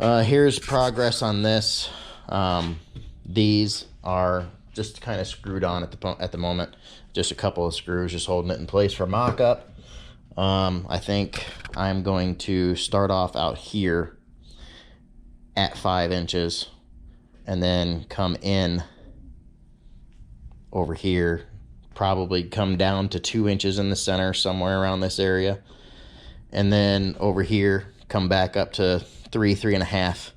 Here's progress on this. These are just kind of screwed on at the moment. Just a couple of screws just holding it in place for mock-up. I think I'm going to start off out here at 5 inches and then come in over here, probably come down to 2 inches in the center, somewhere around this area, and then over here come back up to 3.5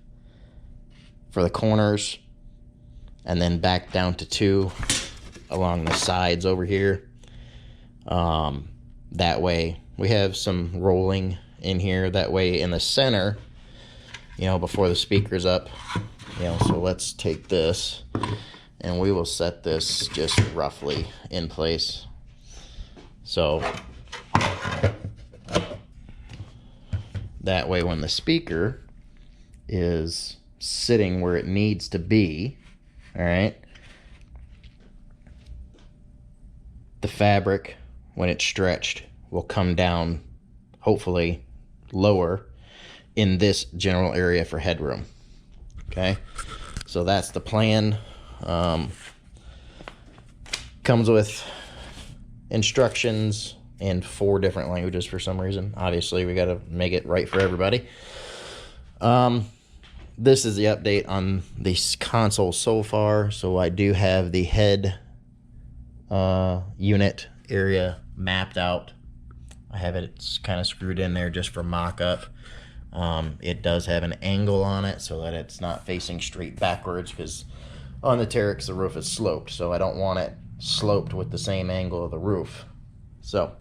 for the corners, and then back down to 2 along the sides over here. That way we have some rolling in here. That way in the center, you know, before the speaker's up, you know, so let's take this and we will set this just roughly in place. So that way when the speaker is sitting where it needs to be, all right, the fabric, when it's stretched, will come down, hopefully lower, in this general area for headroom. Okay, so that's the plan. Comes with instructions in 4 different languages for some reason. Obviously, we got to make it right for everybody. This is the update on this console so far. So I do have the head unit area mapped out. I have it kind of screwed in there just for mock-up. It does have an angle on it so that it's not facing straight backwards, because on the Teryx the roof is sloped, so I don't want it sloped with the same angle of the roof. So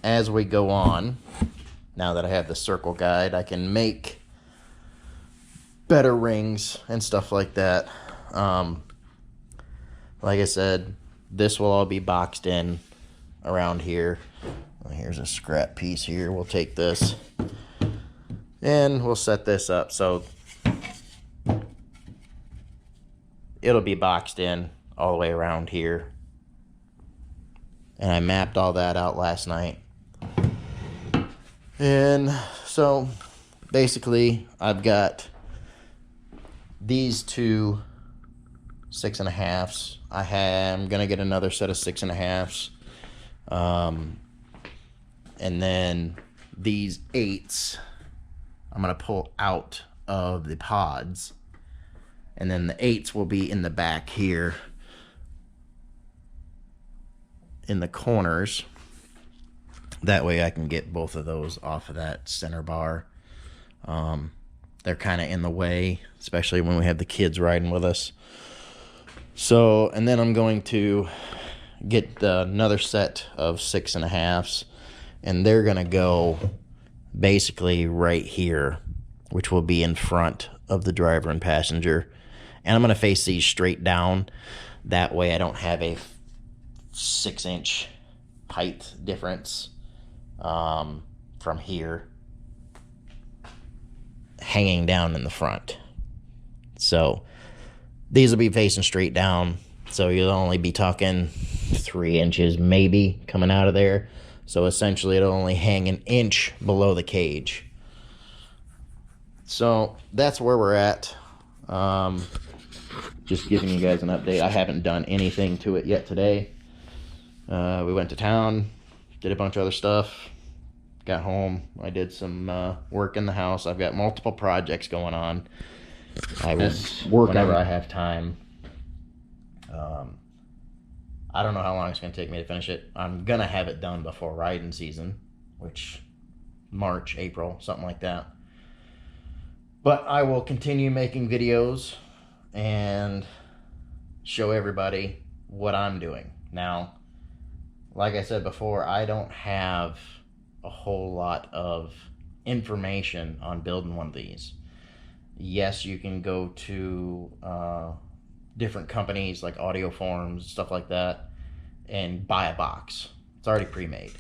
as we go on, now that I have the circle guide, I can make better rings and stuff like that. Like I said, this will all be boxed in around here. Here's a scrap piece here. We'll take this and we'll set this up so it'll be boxed in all the way around here. And I mapped all that out last night. And so basically I've got these 2 6.5s. I'm gonna get another set of 6.5s. And then these 8s I'm gonna pull out of the pods, and then the 8s will be in the back here in the corners. That way I can get both of those off of that center bar. They're kind of in the way, especially when we have the kids riding with us. So, and then I'm going to get another set of 6.5s, and they're gonna go basically right here, which will be in front of the driver and passenger. And I'm gonna face these straight down. That way I don't have a 6-inch height difference from here hanging down in the front. So these will be facing straight down, so you'll only be talking 3 inches maybe coming out of there. So essentially it'll only hang 1 inch below the cage. So that's where we're at. Just giving you guys an update. I haven't done anything to it yet today. We went to town, did a bunch of other stuff, got home. I did some work in the house. I've got multiple projects going on. I will work whenever I have time. I don't know how long it's going to take me to finish it. I'm going to have it done before riding season, which March, April, something like that. But I will continue making videos and show everybody what I'm doing. Now, like I said before, I don't have a whole lot of information on building one of these. Yes, you can go to different companies like Audio Forms, stuff like that, and buy a box. It's already pre-made.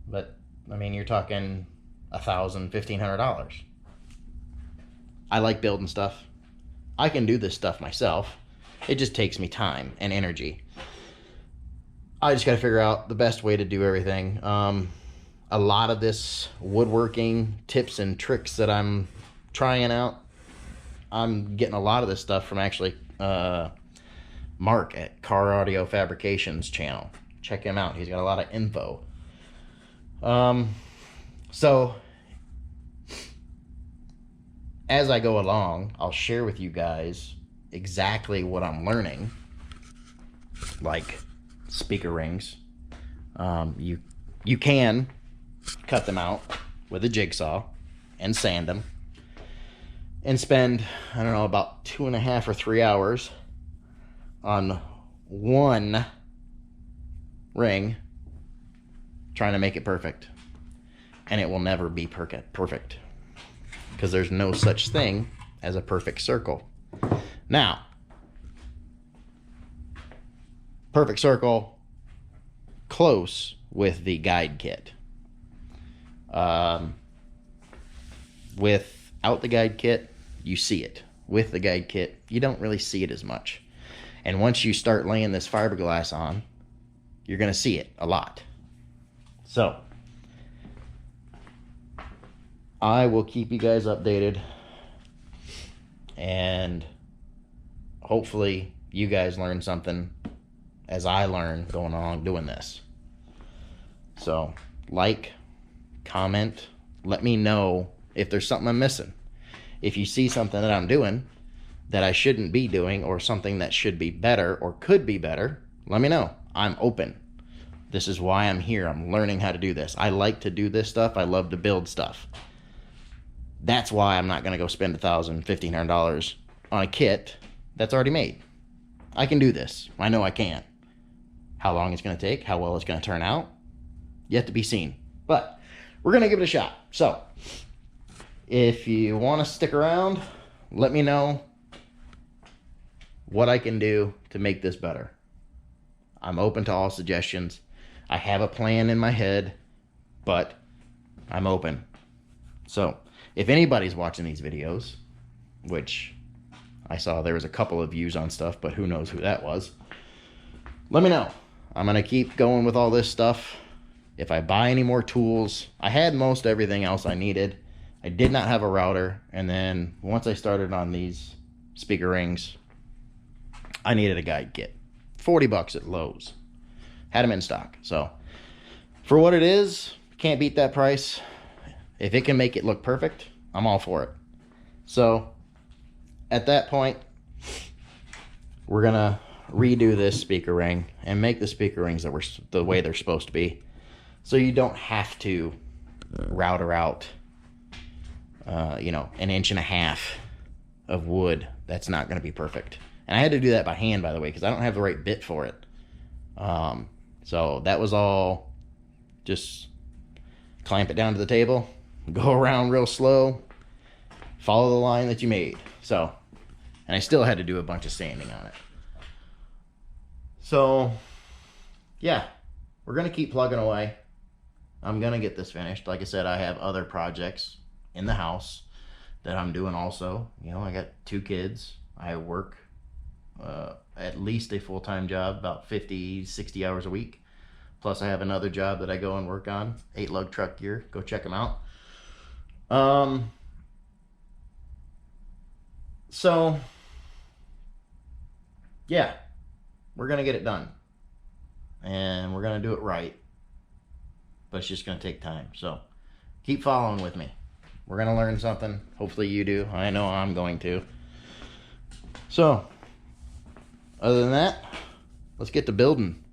But, I mean, you're talking $1,000, $1,500. I like building stuff. I can do this stuff myself. It just takes me time and energy. I just got to figure out the best way to do everything. a lot of this woodworking tips and tricks that I'm trying out, I'm getting a lot of this stuff from actually Mark at Car Audio Fabrications channel. Check him out. He's got a lot of info. So as I go along, I'll share with you guys exactly what I'm learning, like speaker rings. You can cut them out with a jigsaw and sand them and spend, I don't know, about 2.5 or 3 hours on one ring trying to make it perfect. And it will never be perfect because there's no such thing as a perfect circle. Now, perfect circle close with the guide kit. Without the guide kit, you see it. With the guide kit, you don't really see it as much. And once you start laying this fiberglass on, you're going to see it a lot. So, I will keep you guys updated, and hopefully you guys learn something as I learn going along doing this. So, like, comment, let me know if there's something I'm missing. If you see something that I'm doing that I shouldn't be doing, or something that should be better or could be better, let me know. I'm open. This is why I'm here. I'm learning how to do this. I like to do this stuff. I love to build stuff. That's why I'm not going to go spend $1,000, $1,500 on a kit that's already made. I can do this. I know I can. How long it's going to take, how well it's going to turn out, yet to be seen. But we're going to give it a shot. So, if you want to stick around, let me know what I can do to make this better. I'm open to all suggestions. I have a plan in my head, but I'm open. So, if anybody's watching these videos, which I saw there was a couple of views on stuff, but who knows who that was, let me know. I'm going to keep going with all this stuff. If I buy any more tools, I had most everything else I needed. I did not have a router, and then once I started on these speaker rings, I needed a guide kit. $40 at Lowe's. Had them in stock. So, for what it is, can't beat that price. If it can make it look perfect, I'm all for it. So, at that point, we're going to redo this speaker ring and make the speaker rings that were the way they're supposed to be. So you don't have to router out, an 1.5 inches of wood. That's not going to be perfect. And I had to do that by hand, by the way, because I don't have the right bit for it. So that was all just clamp it down to the table, go around real slow, follow the line that you made. So, and I still had to do a bunch of sanding on it. So, yeah, we're going to keep plugging away. I'm going to get this finished. Like I said, I have other projects in the house that I'm doing also. I got 2 kids. I work at least a full-time job, about 50, 60 hours a week. Plus I have another job that I go and work on, 8-lug truck gear. Go check them out. So, yeah, we're going to get it done. And we're going to do it right. But it's just going to take time. So, keep following with me. We're going to learn something. Hopefully you do. I know I'm going to. So, other than that, let's get to building.